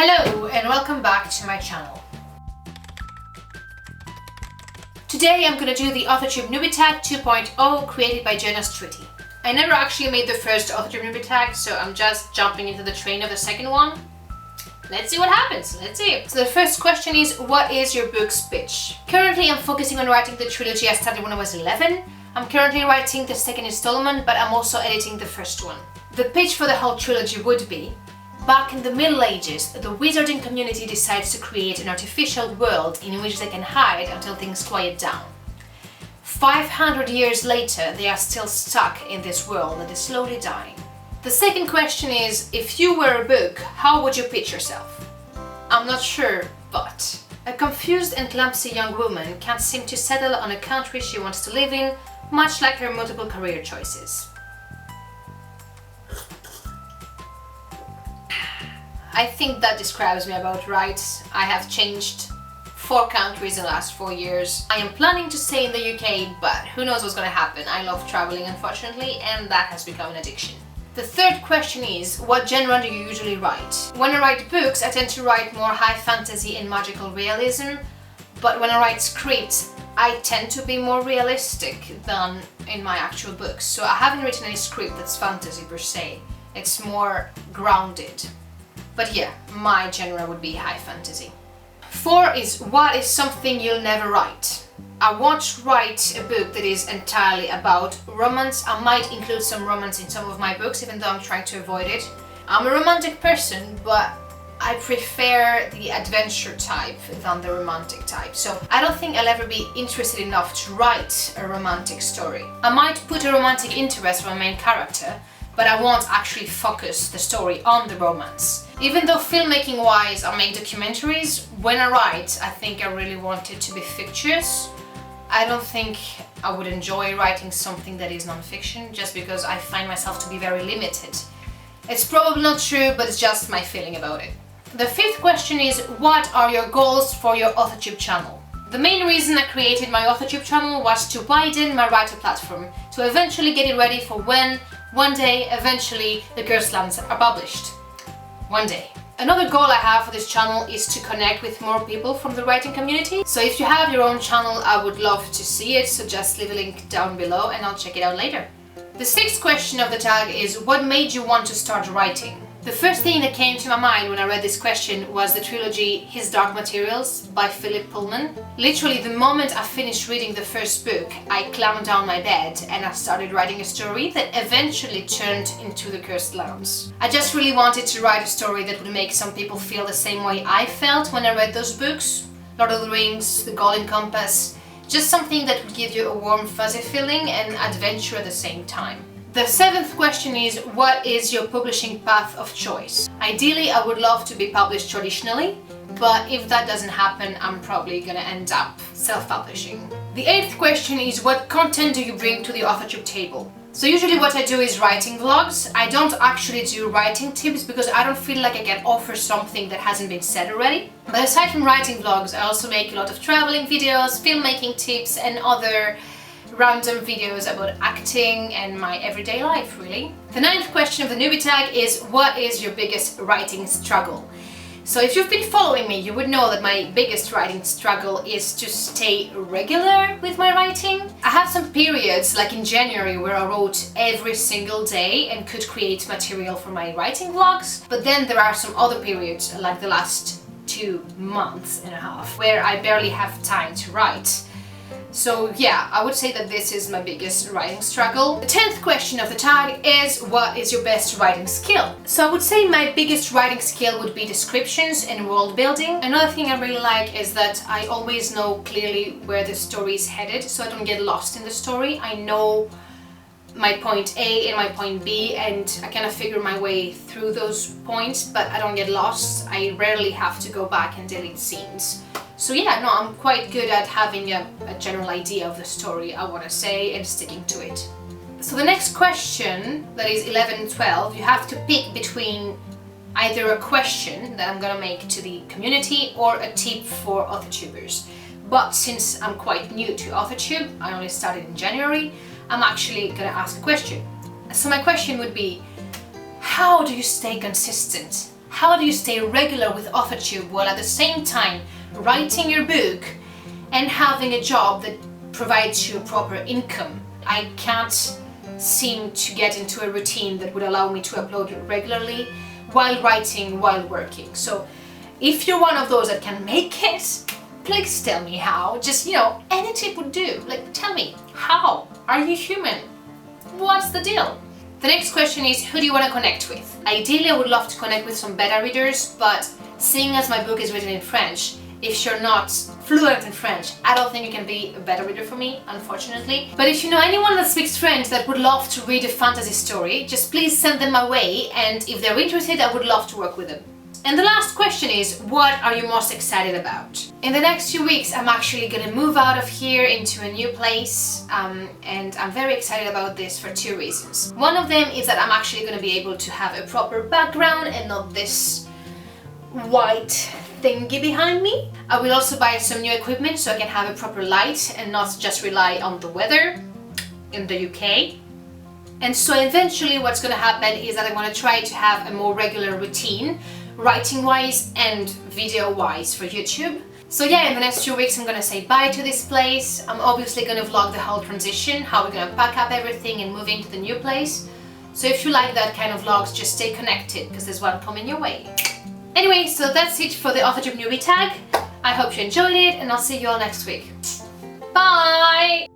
Hello and welcome back to my channel. Today I'm gonna do the Authortube Newbie Tag 2.0 created by Jenna Streety. I never actually made the first Authortube Newbie Tag, so I'm just jumping into the train of the second one. Let's see what happens, let's see. So the first question is, what is your book's pitch? Currently I'm focusing on writing the trilogy I started when I was 11. I'm currently writing the second installment, but I'm also editing the first one. The pitch for the whole trilogy would be: back in the Middle Ages, the wizarding community decides to create an artificial world in which they can hide until things quiet down. 500 years later, they are still stuck in this world that is slowly dying. The second question is, if you were a book, how would you pitch yourself? I'm not sure, but a confused and clumsy young woman can't seem to settle on a country she wants to live in, much like her multiple career choices. I think that describes me about right. I have changed 4 countries in the last 4 years. I am planning to stay in the UK, but who knows what's gonna happen. I love traveling, unfortunately, and that has become an addiction. The third question is, what genre do you usually write? When I write books, I tend to write more high fantasy and magical realism, but when I write scripts, I tend to be more realistic than in my actual books. So I haven't written any script that's fantasy per se. It's more grounded. But yeah, my genre would be high fantasy. 4 is, what is something you'll never write? I won't write a book that is entirely about romance. I might include some romance in some of my books, even though I'm trying to avoid it. I'm a romantic person, but I prefer the adventure type than the romantic type. So I don't think I'll ever be interested enough to write a romantic story. I might put a romantic interest for my main character, but I won't actually focus the story on the romance. Even though filmmaking wise I make documentaries, when I write I think I really want it to be fictitious. I don't think I would enjoy writing something that is non-fiction, just because I find myself to be very limited. It's probably not true, but it's just my feeling about it. The 5th question is, what are your goals for your Authortube channel? The main reason I created my Authortube channel was to widen my writer platform, to eventually get it ready for when one day, eventually, the Ghostlands are published. One day. Another goal I have for this channel is to connect with more people from the writing community. So if you have your own channel, I would love to see it, so just leave a link down below and I'll check it out later. The 6th question of the tag is, what made you want to start writing? The first thing that came to my mind when I read this question was the trilogy His Dark Materials by Philip Pullman. Literally, the moment I finished reading the first book, I climbed down my bed and I started writing a story that eventually turned into The Cursed Lands. I just really wanted to write a story that would make some people feel the same way I felt when I read those books. Lord of the Rings, The Golden Compass, just something that would give you a warm fuzzy feeling and adventure at the same time. The 7th question is, what is your publishing path of choice? Ideally, I would love to be published traditionally, but if that doesn't happen, I'm probably gonna end up self-publishing. The 8th question is, what content do you bring to the Authortube table? So usually what I do is writing vlogs. I don't actually do writing tips because I don't feel like I can offer something that hasn't been said already. But aside from writing vlogs, I also make a lot of traveling videos, filmmaking tips and other random videos about acting and my everyday life, really. The 9th question of the newbie tag is, what is your biggest writing struggle? So if you've been following me, you would know that my biggest writing struggle is to stay regular with my writing. I had some periods, like in January, where I wrote every single day and could create material for my writing vlogs, but then there are some other periods, like the last 2 months and a half, where I barely have time to write. So yeah, I would say that this is my biggest writing struggle. The 10th question of the tag is, what is your best writing skill? So I would say my biggest writing skill would be descriptions and world building. Another thing I really like is that I always know clearly where the story is headed, so I don't get lost in the story. I know my point A and my point B, and I kind of figure my way through those points, but I don't get lost. I rarely have to go back and delete scenes. So yeah, no, I'm quite good at having a general idea of the story I want to say and sticking to it. So the next question, that is 11 and 12, you have to pick between either a question that I'm gonna make to the community or a tip for Authortubers. But since I'm quite new to Authortube, I only started in January, I'm actually gonna ask a question. So my question would be, how do you stay consistent? how do you stay regular with Authortube while at the same time writing your book and having a job that provides you a proper income? I can't seem to get into a routine that would allow me to upload regularly while writing, while working. So if you're one of those that can make it, please tell me how. Just, you know, any tip would do. Like, tell me, how? Are you human? What's the deal? The next question is, who do you want to connect with? Ideally, I would love to connect with some beta readers, but seeing as my book is written in French, if you're not fluent in French, I don't think you can be a beta reader for me, unfortunately. But if you know anyone that speaks French that would love to read a fantasy story, just please send them my way, and if they're interested, I would love to work with them. And the last question is, what are you most excited about? In the next few weeks, I'm actually gonna move out of here into a new place, and I'm very excited about this for two reasons. One of them is that I'm actually gonna be able to have a proper background and not this white thingy behind me. I will also buy some new equipment so I can have a proper light and not just rely on the weather in the UK. And so eventually what's gonna happen is that I'm gonna try to have a more regular routine, writing-wise and video-wise for YouTube. So yeah, in the next few weeks I'm gonna say bye to this place. I'm obviously gonna vlog the whole transition, how we're gonna pack up everything and move into the new place. So if you like that kind of vlogs, just stay connected because there's one coming your way. Anyway, so that's it for the Authortube Newbie Tag. I hope you enjoyed it and I'll see you all next week. Bye!